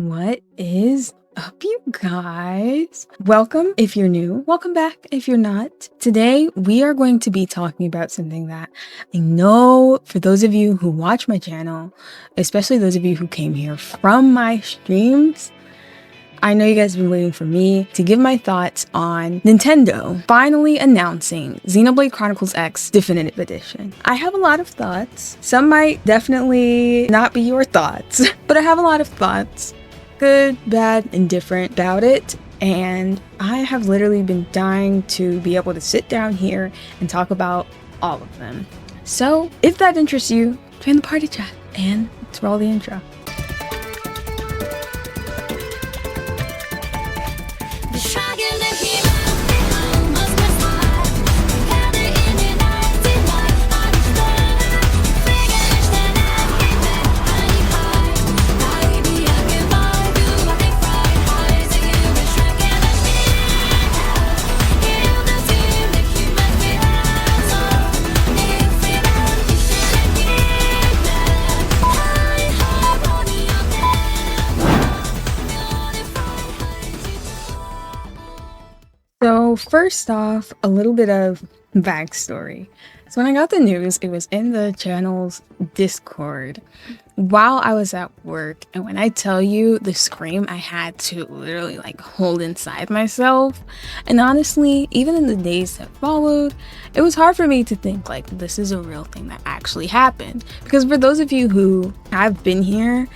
What is up, you guys? Welcome if you're new. Welcome back if you're not. Today, we are going to be talking about something that I know for those of you who watch my channel, especially those of you who came here from my streams, I know you guys have been waiting for me to give my thoughts on Nintendo finally announcing Xenoblade Chronicles X Definitive Edition. I have a lot of thoughts. Some might definitely not be your thoughts, but I have a lot of thoughts. Good, bad, and different about it. And I have literally been dying to be able to sit down here and talk about all of them. So if that interests you, join the party chat and let's roll the intro. So first off, a little bit of backstory. So when I got the news, it was in the channel's Discord while I was at work. And when I tell you the scream I had to literally hold inside myself. And honestly, even in the days that followed, it was hard for me to think this is a real thing that actually happened. Because for those of you who have been here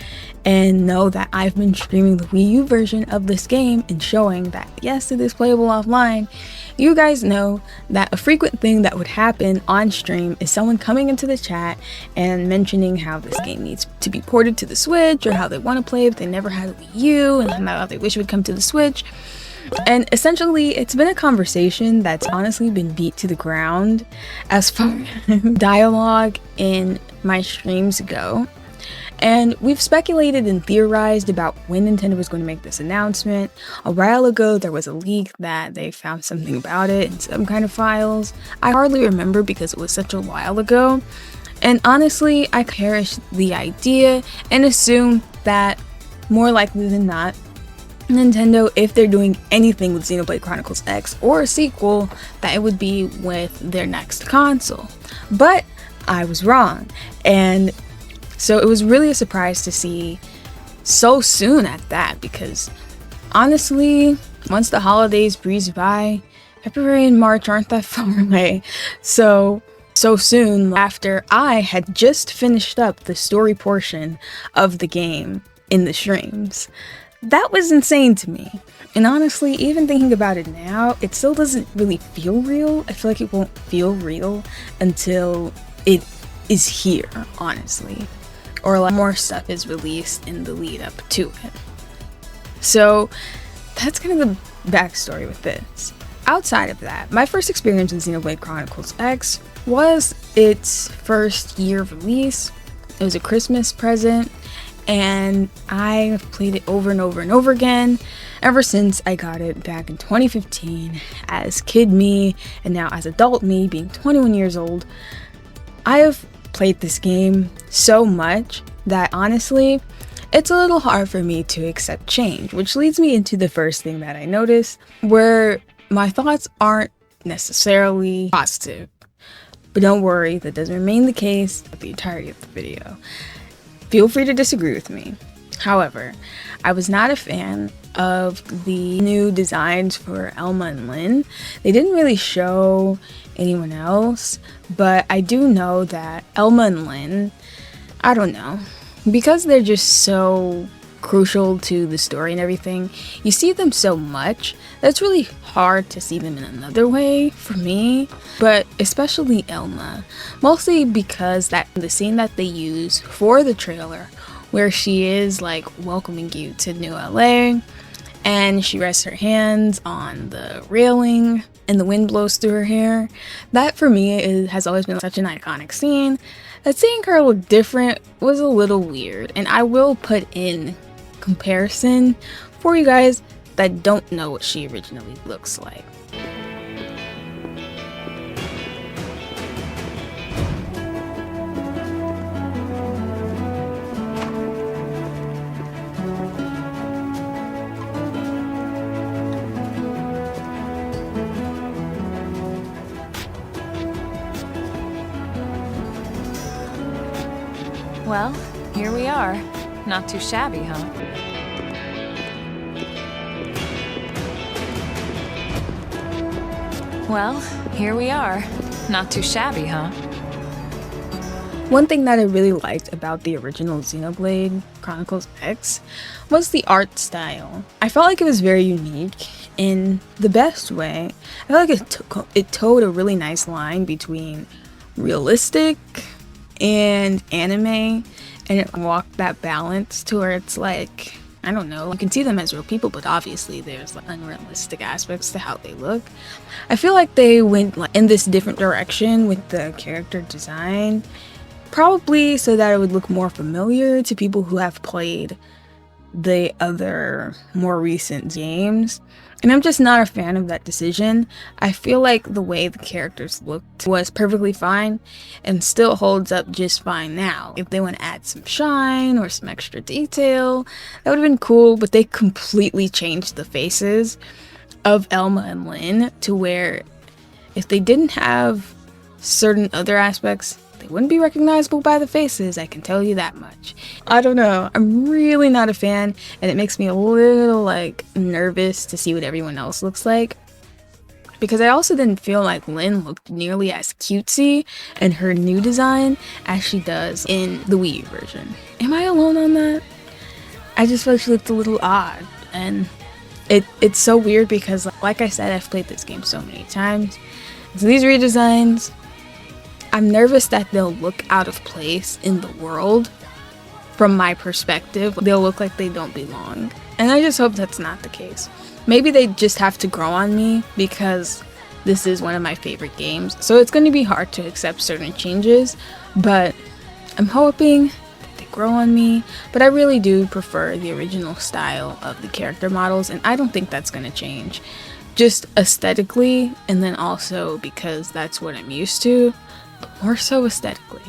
and know that I've been streaming the Wii U version of this game and showing that yes, it is playable offline, you guys know that a frequent thing that would happen on stream is someone coming into the chat and mentioning how this game needs to be ported to the Switch, or how they want to play it if they never had a Wii U, and how they wish it would come to the Switch. And essentially, it's been a conversation that's honestly been beat to the ground as far as dialogue in my streams go. And we've speculated and theorized about when Nintendo was going to make this announcement. A while ago, there was a leak that they found something about it in some kind of files. I hardly remember because it was such a while ago. And honestly, I cherish the idea and assume that more likely than not, Nintendo, if they're doing anything with Xenoblade Chronicles X or a sequel, that it would be with their next console. But I was wrong. And so it was really a surprise to see so soon at that, because honestly, once the holidays breeze by, February and March aren't that far away. So soon after I had just finished up the story portion of the game in the streams. That was insane to me. And honestly, even thinking about it now, it still doesn't really feel real. I feel like it won't feel real until it is here, honestly. Or a lot more stuff is released in the lead up to it. So that's kind of the backstory with this. Outside of that, my first experience with Xenoblade Chronicles X was its first year of release. It was a Christmas present, and I've played it over and over and over again ever since I got it back in 2015 as kid me, and now as adult me, being 21 years old. I have played this game so much that honestly, it's a little hard for me to accept change, which leads me into the first thing that I noticed, where my thoughts aren't necessarily positive. But don't worry, that doesn't remain the case for the entirety of the video. Feel free to disagree with me. However, I was not a fan of the new designs for Elma and Lynn. They didn't really show anyone else, but I do know that Elma and Lynn, I don't know, because they're just so crucial to the story and everything, you see them so much that it's really hard to see them in another way for me. But especially Elma, mostly because the scene that they use for the trailer, where she is welcoming you to New LA, and she rests her hands on the railing and the wind blows through her hair. That for me has always been such an iconic scene that seeing her look different was a little weird. And I will put in comparison for you guys that don't know what she originally looks like. Well, here we are. Not too shabby, huh? Well, here we are. Not too shabby, huh? One thing that I really liked about the original Xenoblade Chronicles X was the art style. I felt like it was very unique in the best way. I felt like it towed a really nice line between realistic and anime, and it walked that balance to where it's like, I don't know, you can see them as real people, but obviously there's like unrealistic aspects to how they look. I feel like they went like in this different direction with the character design, probably so that it would look more familiar to people who have played the other more recent games. And I'm just not a fan of that decision. I feel like the way the characters looked was perfectly fine and still holds up just fine now. If they want to add some shine or some extra detail, that would have been cool, but they completely changed the faces of Elma and Lynn to where if they didn't have certain other aspects, they wouldn't be recognizable by the faces, I can tell you that much. I don't know, I'm really not a fan, and it makes me a little like nervous to see what everyone else looks like. Because I also didn't feel like Lynn looked nearly as cutesy in her new design as she does in the Wii U version. Am I alone on that? I just felt like she looked a little odd, and it's so weird because like I said, I've played this game so many times. So these redesigns, I'm nervous that they'll look out of place in the world. From my perspective, they'll look like they don't belong. And I just hope that's not the case. Maybe they just have to grow on me because this is one of my favorite games. So it's going to be hard to accept certain changes, but I'm hoping that they grow on me. But I really do prefer the original style of the character models, and I don't think that's going to change. Just aesthetically, and then also because that's what I'm used to. More so aesthetically.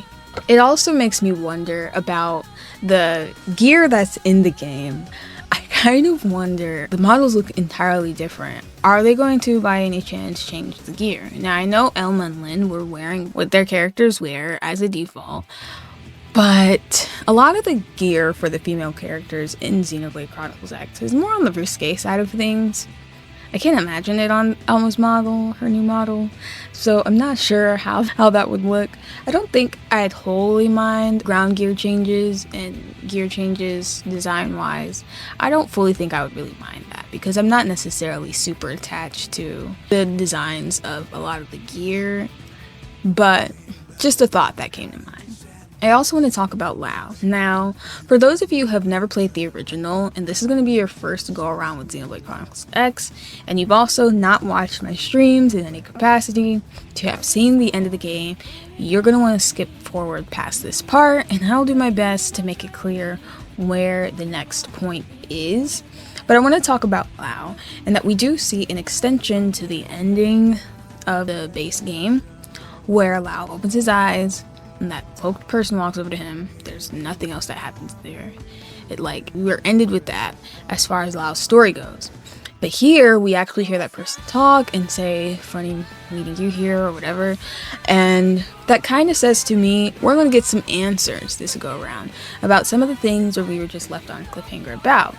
It also makes me wonder about the gear that's in the game. I kind of wonder, the models look entirely different. Are they going to by any chance change the gear? Now I know Elma and Lynn were wearing what their characters wear as a default, but a lot of the gear for the female characters in Xenoblade Chronicles X is more on the risque side of things. I can't imagine it on Elma's model, her new model, so I'm not sure how that would look. I don't think I'd wholly mind ground gear changes and gear changes design-wise. I don't fully think I would really mind that because I'm not necessarily super attached to the designs of a lot of the gear, but just a thought that came to mind. I also want to talk about Lao. Now, for those of you who have never played the original, and this is going to be your first go around with Xenoblade Chronicles X, and you've also not watched my streams in any capacity to have seen the end of the game, you're going to want to skip forward past this part, and I'll do my best to make it clear where the next point is. But I want to talk about Lao, and that we do see an extension to the ending of the base game, where Lao opens his eyes, and that cloaked person walks over to him. There's nothing else that happens there. We're ended with that as far as Lao's story goes. But here, we actually hear that person talk and say, funny meeting you here, or whatever. And that kind of says to me, we're going to get some answers this go around about some of the things where we were just left on cliffhanger about.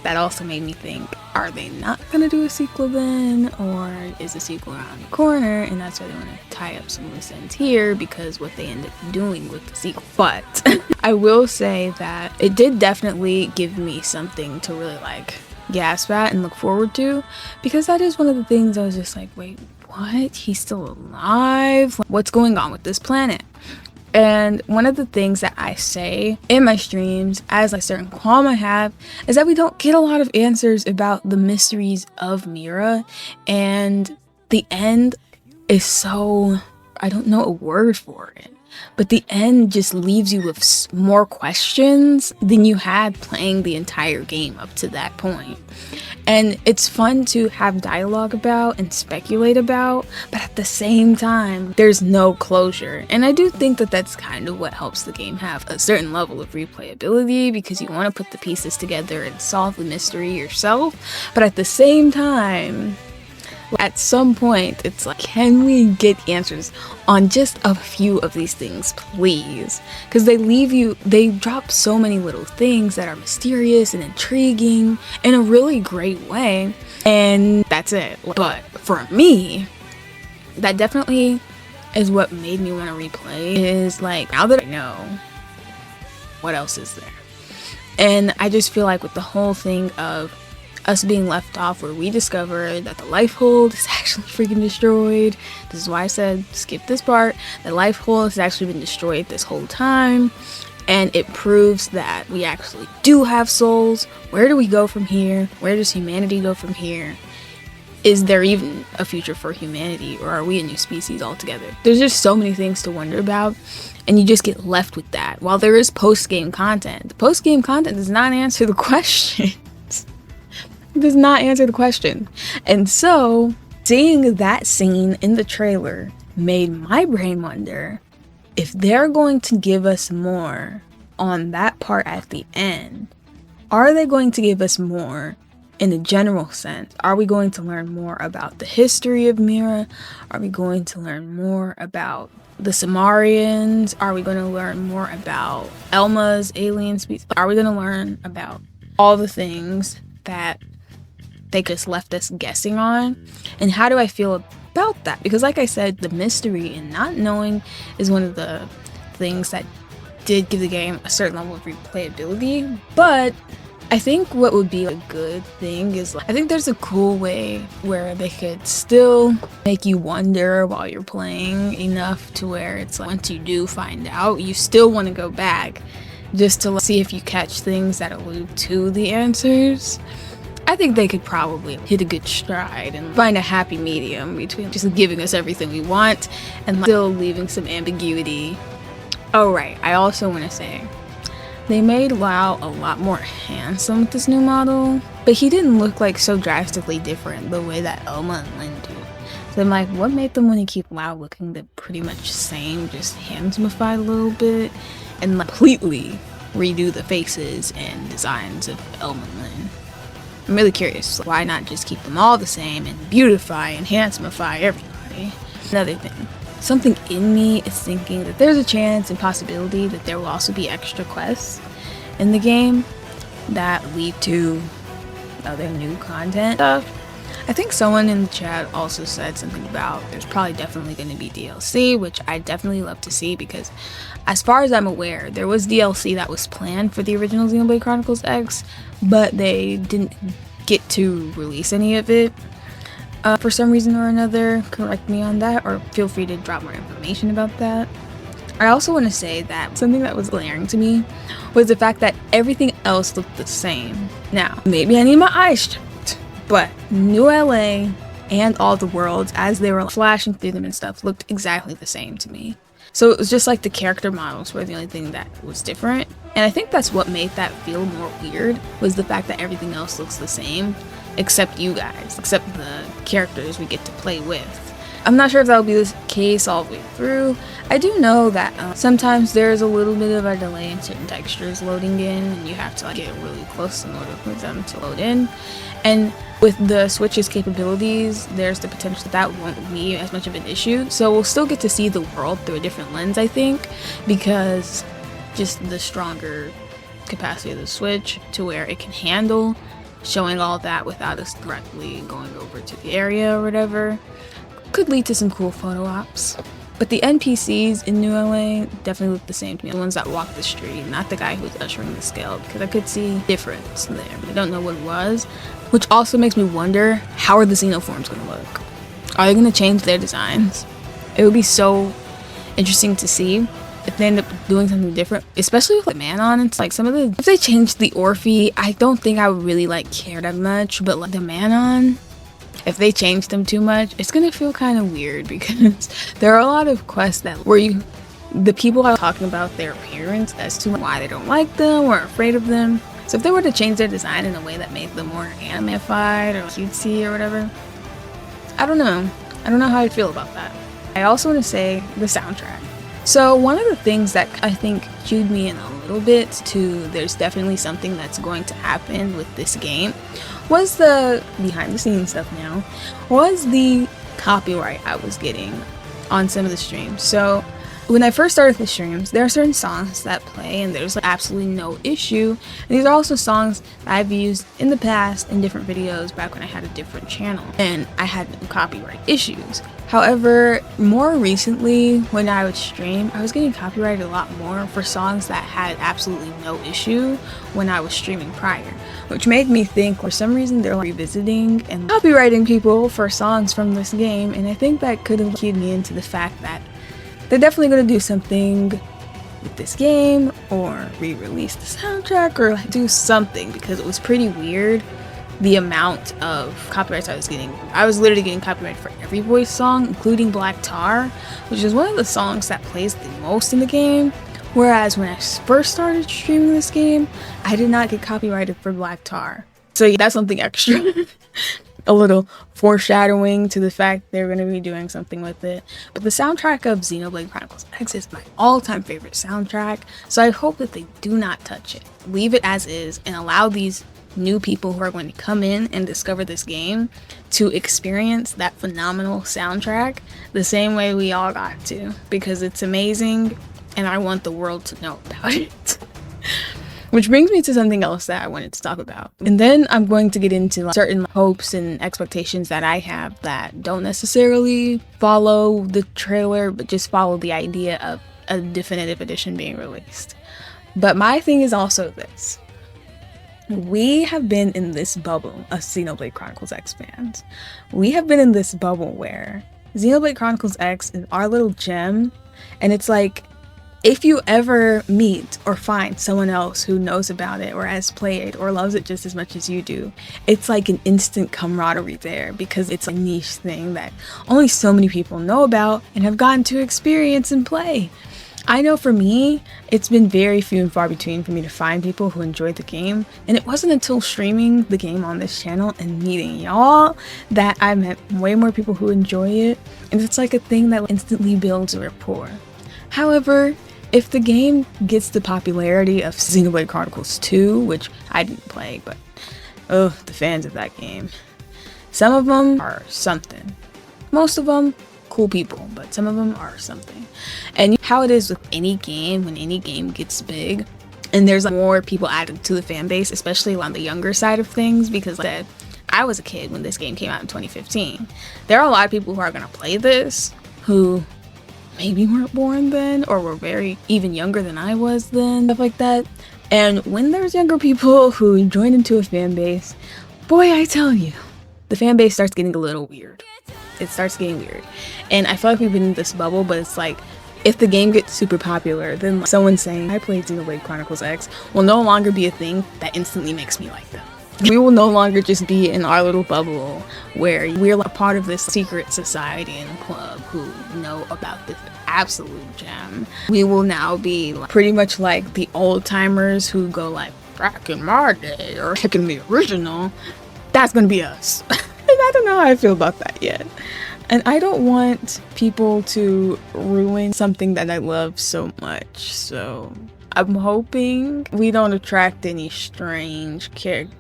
That also made me think, are they not going to do a sequel then? Or is the sequel around the corner? And that's why they want to tie up some loose ends here because what they end up doing with the sequel. But I will say that it did definitely give me something to really gasp at and look forward to, because that is one of the things I was just like, wait, what? He's still alive? What's going on with this planet? And one of the things that I say in my streams as a certain qualm I have is that we don't get a lot of answers about the mysteries of Mira, and the end is so, I don't know a word for it, but the end just leaves you with more questions than you had playing the entire game up to that point. And it's fun to have dialogue about and speculate about, but at the same time, there's no closure. And I do think that that's kind of what helps the game have a certain level of replayability, because you want to put the pieces together and solve the mystery yourself. But at the same time, At some point, it's like, can we get answers on just a few of these things, please? Because they drop so many little things that are mysterious and intriguing in a really great way, and that's it. But for me, that definitely is what made me want to replay, is like, now that I know, what else is there? And I just feel like with the whole thing of us being left off where we discovered that the life hold is actually freaking destroyed. This is why I said skip this part. The life hold has actually been destroyed this whole time, and it proves that we actually do have souls. Where do we go from here? Where does humanity go from here? Is there even a future for humanity, or are we a new species altogether? There's just so many things to wonder about, and you just get left with that. While there is post-game content, the post-game content does not answer the question. It does not answer the question. And so, seeing that scene in the trailer made my brain wonder, if they're going to give us more on that part at the end, are they going to give us more in a general sense? Are we going to learn more about the history of Mira? Are we going to learn more about the Samarians? Are we going to learn more about Elma's alien species? Are we going to learn about all the things that they just left us guessing on? And how do I feel about that? Because like I said, the mystery and not knowing is one of the things that did give the game a certain level of replayability. But I think what would be a good thing is, I think there's a cool way where they could still make you wonder while you're playing enough to where it's like, once you do find out, you still want to go back just to see if you catch things that allude to the answers. I think they could probably hit a good stride and find a happy medium between just giving us everything we want and still leaving some ambiguity. Oh right, I also want to say, they made Lau a lot more handsome with this new model, but he didn't look like so drastically different the way that Elma and Lynn do. So I'm like, what made them want to keep Lau looking the pretty much same, just handsomify a little bit, and completely redo the faces and designs of Elma and Lynn? I'm really curious, why not just keep them all the same and beautify and handsomify everybody? Another thing, something in me is thinking that there's a chance and possibility that there will also be extra quests in the game that lead to other new content stuff. I think someone in the chat also said something about there's probably definitely going to be DLC, which I definitely love to see, because as far as I'm aware, there was DLC that was planned for the original Xenoblade Chronicles X, but they didn't get to release any of it for some reason or another. Correct me on that, or feel free to drop more information about that. I also want to say that something that was glaring to me was the fact that everything else looked the same. Now, maybe I need my eyes checked, but New LA and all the worlds, as they were flashing through them and stuff, looked exactly the same to me. So it was just like the character models were the only thing that was different. And I think that's what made that feel more weird, was the fact that everything else looks the same, except you guys, except the characters we get to play with. I'm not sure if that'll be the case all the way through. I do know that sometimes there's a little bit of a delay in certain textures loading in, and you have to get really close in order for them to load in. And with the Switch's capabilities, there's the potential that won't be as much of an issue. So we'll still get to see the world through a different lens, I think, because just the stronger capacity of the Switch to where it can handle showing all that without us directly going over to the area or whatever could lead to some cool photo ops. But the NPCs in New LA definitely look the same to me. The ones that walk the street, not the guy who's ushering the scale, because I could see difference there. I don't know what it was, which also makes me wonder, how are the xenoforms going to look? Are they going to change their designs? It would be so interesting to see if they end up doing something different, especially with like Manon. It's like if they changed the Orphe, I don't think I would really care that much, but like the Manon, if they change them too much, it's gonna feel kind of weird, because there are a lot of quests the people are talking about their appearance as to why they don't like them or are afraid of them. So if they were to change their design in a way that made them more anime-ified or cutesy or whatever, I don't know how I'd feel about that. I also want to say the soundtrack. So one of the things that I think cued me in a little bit to there's definitely something that's going to happen with this game was the behind the scenes stuff now, was the copyright I was getting on some of the streams. So when I first started the streams, there are certain songs that play and there's absolutely no issue. And these are also songs that I've used in the past in different videos back when I had a different channel and I had no copyright issues. However, more recently when I would stream, I was getting copyrighted a lot more for songs that had absolutely no issue when I was streaming prior, which made me think for some reason they're revisiting and copywriting people for songs from this game. And I think that could have cued me into the fact that they're definitely going to do something with this game or re-release the soundtrack or do something, because it was pretty weird the amount of copyrights I was getting. I was literally getting copyright for every voice song, including Black Tar, which is one of the songs that plays the most in the game. Whereas when I first started streaming this game, I did not get copyrighted for Black Tar. So yeah, that's something extra. A little foreshadowing to the fact they're going to be doing something with it. But the soundtrack of Xenoblade Chronicles X is my all-time favorite soundtrack, so I hope that they do not touch it. Leave it as is and allow these new people who are going to come in and discover this game to experience that phenomenal soundtrack the same way we all got to, because it's amazing and I want the world to know about it. Which brings me to something else that I wanted to talk about. And then I'm going to get into certain hopes and expectations that I have that don't necessarily follow the trailer, but just follow the idea of a definitive edition being released. But my thing is also this. We have been in this bubble of Xenoblade Chronicles X fans. We have been in this bubble where Xenoblade Chronicles X is our little gem, and it's like, if you ever meet or find someone else who knows about it or has played or loves it just as much as you do, it's like an instant camaraderie there, because it's a niche thing that only so many people know about and have gotten to experience and play. I know for me, it's been very few and far between for me to find people who enjoyed the game, and it wasn't until streaming the game on this channel and meeting y'all that I met way more people who enjoy it, and it's like a thing that instantly builds a rapport. However, if the game gets the popularity of Xenoblade Chronicles 2, which I didn't play, but the fans of that game, some of them are something. Most of them, cool people, but some of them are something. And how it is with any game, when any game gets big, and there's more people added to the fan base, especially on the younger side of things, because like I was a kid when this game came out in 2015. There are a lot of people who are going to play this who maybe weren't born then or were very even younger than I was then, stuff like that. And when there's younger people who join into a fan base, boy, I tell you, the fan base starts getting a little weird. It starts getting weird. And I feel like we've been in this bubble, but it's like, if the game gets super popular, then someone saying, I played Xenoblade Chronicles X will no longer be a thing that instantly makes me like them. We will no longer just be in our little bubble where we're a part of this secret society and club who know about this absolute gem. We will now be pretty much like the old timers who go like, back in my day, or back in the original. That's gonna be us. And I don't know how I feel about that yet. And I don't want people to ruin something that I love so much. So I'm hoping we don't attract any strange characters.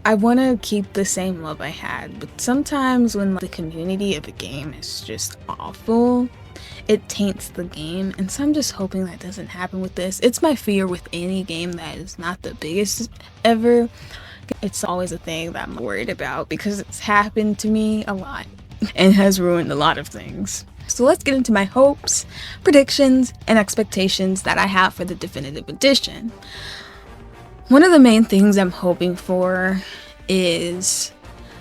I want to keep the same love I had, but sometimes when the community of a game is just awful, it taints the game, and so I'm just hoping that doesn't happen with this. It's my fear with any game that is not the biggest ever. It's always a thing that I'm worried about because it's happened to me a lot and has ruined a lot of things. So let's get into my hopes, predictions, and expectations that I have for the definitive edition. One of the main things I'm hoping for is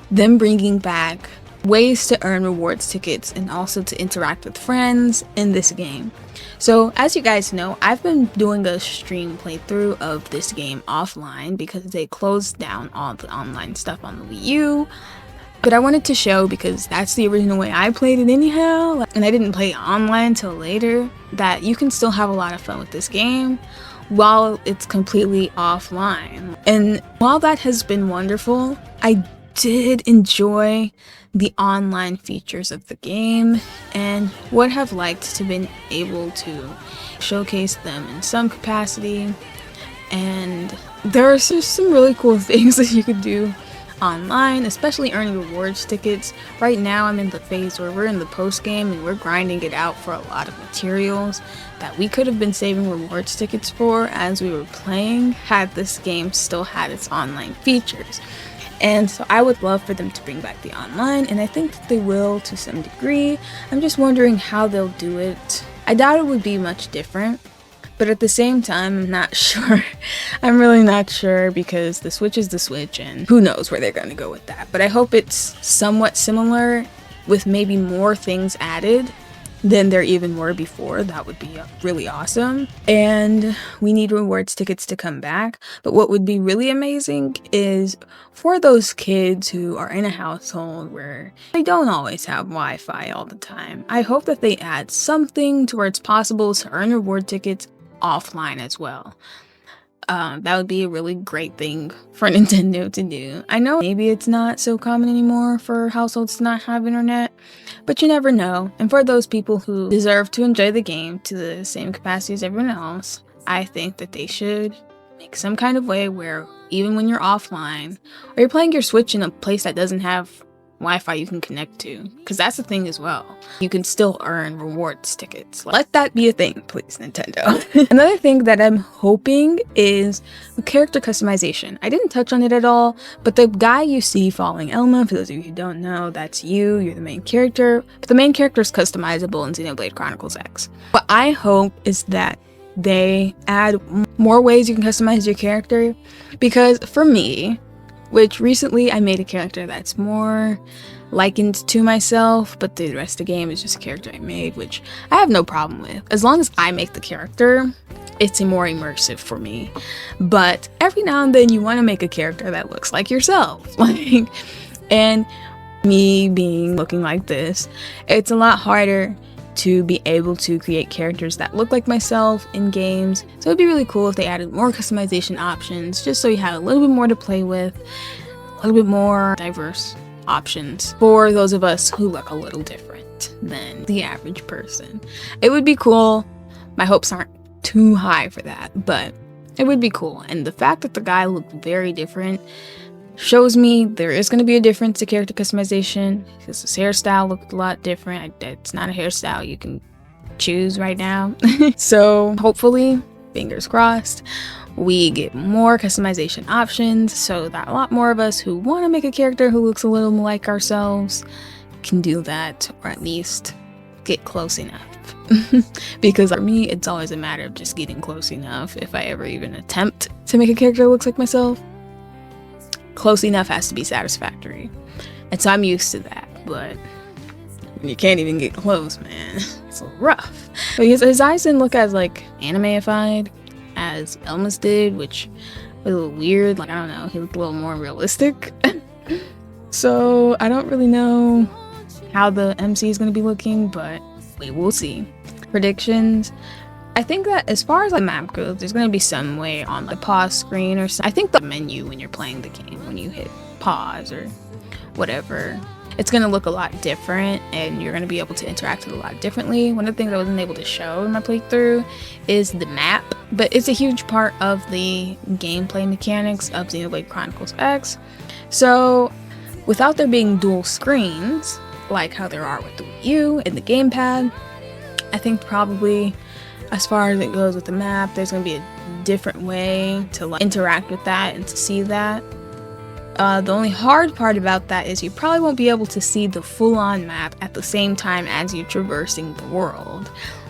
them bringing back ways to earn rewards tickets and also to interact with friends in this game. So as you guys know, I've been doing a stream playthrough of this game offline because they closed down all the online stuff on the Wii U. But I wanted to show, because that's the original way I played it anyhow, and I didn't play online till later, that you can still have a lot of fun with this game while it's completely offline. And while that has been wonderful, I did enjoy the online features of the game and would have liked to been able to showcase them in some capacity. And there are just some really cool things that you could do online, especially earning rewards tickets. Right now I'm in the phase where we're in the post game and we're grinding it out for a lot of materials that we could have been saving rewards tickets for as we were playing had this game still had its online features. And so I would love for them to bring back the online, and I think that they will to some degree. I'm just wondering how they'll do it. I doubt it would be much different, but at the same time, I'm not sure. I'm really not sure because the Switch is the Switch and who knows where they're going to go with that. But I hope it's somewhat similar with maybe more things added than there even were before. That would be really awesome. And we need rewards tickets to come back. But what would be really amazing is for those kids who are in a household where they don't always have Wi-Fi all the time, I hope that they add something to where it's possible to earn reward tickets offline as well. That would be a really great thing for Nintendo to do. I know maybe it's not so common anymore for households to not have internet, but you never know. And for those people who deserve to enjoy the game to the same capacity as everyone else, I think that they should make some kind of way where even when you're offline or you're playing your Switch in a place that doesn't have Wi-Fi you can connect to, because that's the thing as well. You can still earn rewards tickets. Let that be a thing, please, Nintendo. Another thing that I'm hoping is character customization. I didn't touch on it at all, but the guy you see following Elma, for those of you who don't know, that's you're the main character, but the main character is customizable in Xenoblade Chronicles X. What I hope is that they add more ways you can customize your character, because for me, which recently I made a character that's more likened to myself, but the rest of the game is just a character I made, which I have no problem with. As long as I make the character, it's more immersive for me. But every now and then you want to make a character that looks like yourself. And me looking like this, it's a lot harder to be able to create characters that look like myself in games. So it'd be really cool if they added more customization options, just so you had a little bit more to play with, a little bit more diverse options for those of us who look a little different than the average person. It would be cool. My hopes aren't too high for that, but it would be cool. And the fact that the guy looked very different shows me there is going to be a difference to character customization, because his hairstyle looked a lot different. It's not a hairstyle you can choose right now. So hopefully, fingers crossed, we get more customization options so that a lot more of us who want to make a character who looks a little like ourselves can do that, or at least get close enough. Because for me, it's always a matter of just getting close enough. If I ever even attempt to make a character that looks like myself, close enough has to be satisfactory. And so I'm used to that, but when you can't even get close, man, it's a little rough. But his eyes didn't look as like anime-ified as Elma's did, which was a little weird. Like, I don't know, he looked a little more realistic. So I don't really know how the MC is going to be looking, but we will see. Predictions. I think that as far as the map goes, there's going to be some way on the pause screen or something. I think the menu when you're playing the game, when you hit pause or whatever, it's going to look a lot different and you're going to be able to interact with it a lot differently. One of the things I wasn't able to show in my playthrough is the map, but it's a huge part of the gameplay mechanics of Xenoblade Chronicles X. So without there being dual screens, like how there are with the Wii U and the gamepad, I think probably as far as it goes with the map, there's going to be a different way to like interact with that and to see that. The only hard part about that is you probably won't be able to see the full-on map at the same time as you're traversing the world,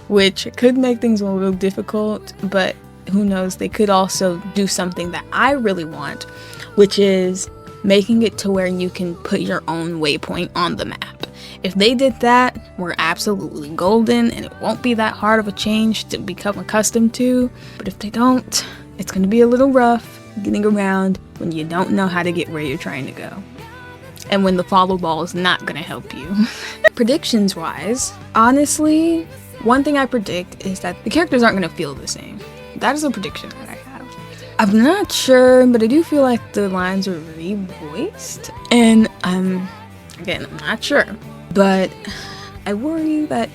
which could make things a little difficult, but who knows, they could also do something that I really want, which is making it to where you can put your own waypoint on the map. If they did that, we're absolutely golden and it won't be that hard of a change to become accustomed to. But if they don't, it's going to be a little rough getting around when you don't know how to get where you're trying to go. And when the follow ball is not going to help you. Predictions wise, honestly, one thing I predict is that the characters aren't going to feel the same. That is a prediction that I have. I'm not sure, but I do feel like the lines are revoiced. And again, I'm not sure. But I worry that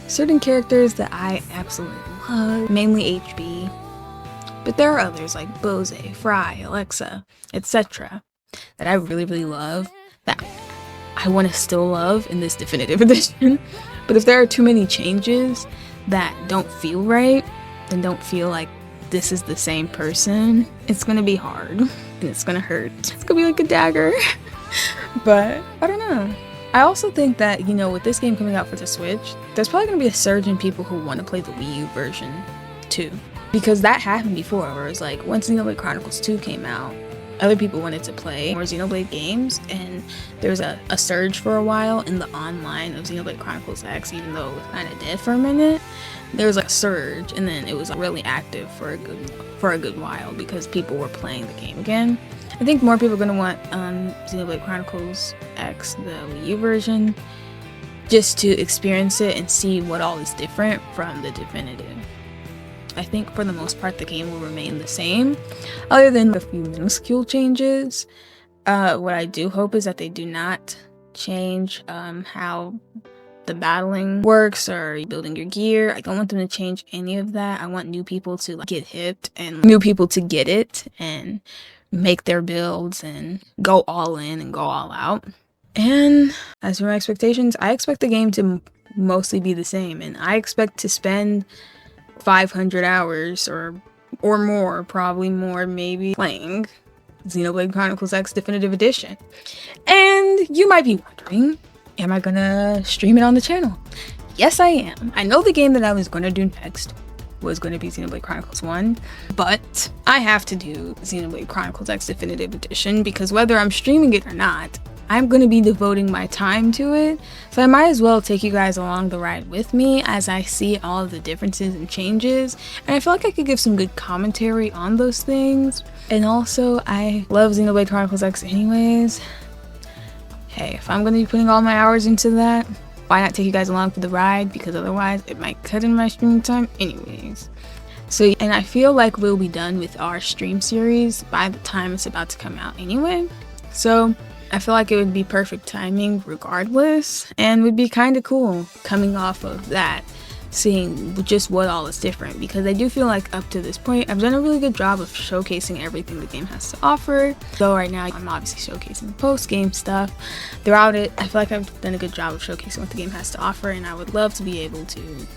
certain characters that I absolutely love, mainly HB, but there are others like Bose, Fry, Alexa, etc. that I really, really love, that I want to still love in this definitive edition. But if there are too many changes that don't feel right and don't feel like this is the same person, it's gonna be hard and it's gonna hurt. It's gonna be like a dagger. But I don't know. I also think that, you know, with this game coming out for the Switch, there's probably gonna be a surge in people who want to play the Wii U version too. Because that happened before, where it was like, once Xenoblade Chronicles 2 came out, other people wanted to play more Xenoblade games, and there was a surge for a while in the online of Xenoblade Chronicles X, even though it was kind of dead for a minute. There was like a surge, and then it was really active for a good while because people were playing the game again. I think more people are going to want Xenoblade Chronicles X, the Wii U version, just to experience it and see what all is different from the definitive. I think for the most part the game will remain the same, other than a few minuscule changes. What I do hope is that they do not change how the battling works or building your gear. I don't want them to change any of that. I want new people to get hipped and new people to get it and make their builds and go all in and go all out. And as for my expectations, I expect the game to mostly be the same, and I expect to spend 500 hours or more, probably more, maybe, playing Xenoblade Chronicles X Definitive Edition. And you might be wondering, am I gonna stream it on the channel? Yes, I am. I know the game that I was gonna do next was going to be Xenoblade Chronicles 1, but I have to do Xenoblade Chronicles X Definitive Edition because whether I'm streaming it or not, I'm going to be devoting my time to it, so I might as well take you guys along the ride with me as I see all of the differences and changes, and I feel like I could give some good commentary on those things. And also, I love Xenoblade Chronicles X anyways. Hey, if I'm going to be putting all my hours into that, why not take you guys along for the ride, because otherwise it might cut in my streaming time anyways. So, and I feel like we'll be done with our stream series by the time it's about to come out anyway, so I feel like it would be perfect timing regardless, and would be kind of cool coming off of that, seeing just what all is different, because I do feel like up to this point I've done a really good job of showcasing everything the game has to offer. Though right now I'm obviously showcasing the post-game stuff. Throughout it, I feel like I've done a good job of showcasing what the game has to offer, and I would love to be able to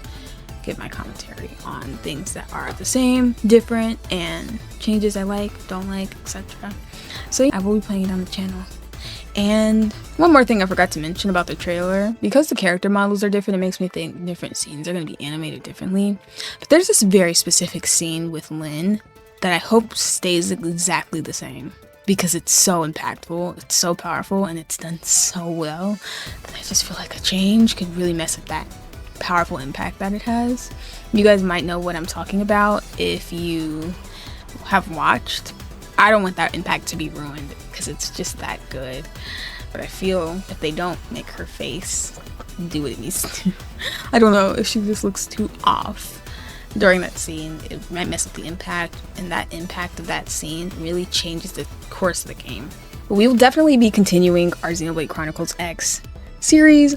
give my commentary on things that are the same, different, and changes I like, don't like, etc. So yeah, I will be playing it on the channel. And one more thing I forgot to mention about the trailer, because the character models are different, it makes me think different scenes are going to be animated differently. But there's this very specific scene with Lynn that I hope stays exactly the same, because it's so impactful, it's so powerful, and it's done so well that I just feel like a change could really mess with that powerful impact that it has. You guys might know what I'm talking about if you have watched. I don't want that impact to be ruined because it's just that good. But I feel if they don't make her face do what it needs to, I don't know, if she just looks too off during that scene, it might mess with the impact, and that impact of that scene really changes the course of the game. But we will definitely be continuing our Xenoblade Chronicles X series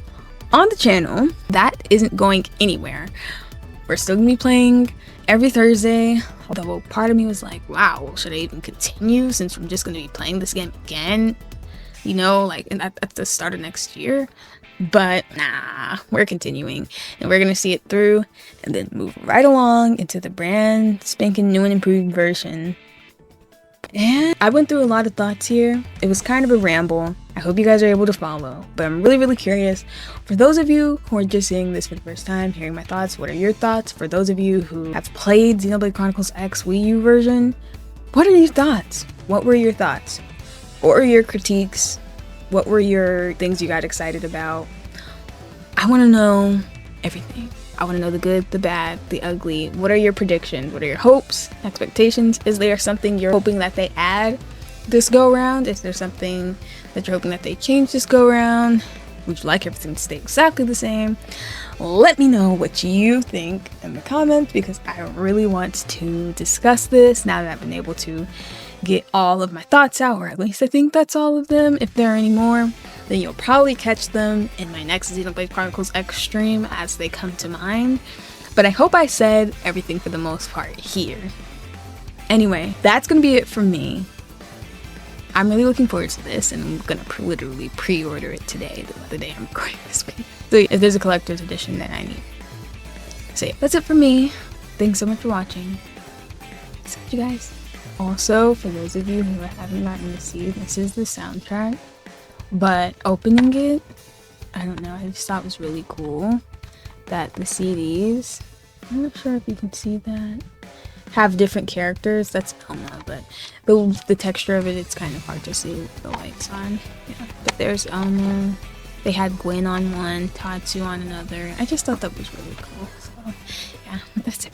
on the channel. That isn't going anywhere. We're still gonna be playing every Thursday, although part of me was like, wow, should I even continue since I'm just gonna be playing this game again, you know, like at the start of next year? But nah, we're continuing, and we're gonna see it through and then move right along into the brand spanking new and improved version. And I went through a lot of thoughts here. It was kind of a ramble. I hope you guys are able to follow, but I'm really, really curious. For those of you who are just seeing this for the first time, hearing my thoughts, what are your thoughts? For those of you who have played Xenoblade Chronicles X Wii U version, what are your thoughts? What were your thoughts? What were your critiques? What were your things you got excited about? I want to know everything. I want to know the good, the bad, the ugly. What are your predictions? What are your hopes, expectations? Is there something you're hoping that they add this go around? Is there something that you're hoping that they change this go around? Would you like everything to stay exactly the same? Let me know what you think in the comments, because I really want to discuss this now that I've been able to get all of my thoughts out, or at least I think that's all of them. If there are any more, then you'll probably catch them in my next Xenoblade Chronicles X stream as they come to mind. But I hope I said everything for the most part here. Anyway, that's gonna be it from me. I'm really looking forward to this, and I'm gonna literally pre-order it today, the day I'm recording this video. So if there's a collector's edition, then I need. So yeah, that's it for me. Thanks so much for watching. See you guys. Also, for those of you who haven't gotten to see, this is the soundtrack. But opening it, I don't know, I just thought it was really cool that the CDs, I'm not sure if you can see that, have different characters. That's Elma, but the texture of it, it's kind of hard to see with the lights on. Yeah, but there's Elma. They had Gwen on one, Tatsu on another. I just thought that was really cool. So yeah, that's it.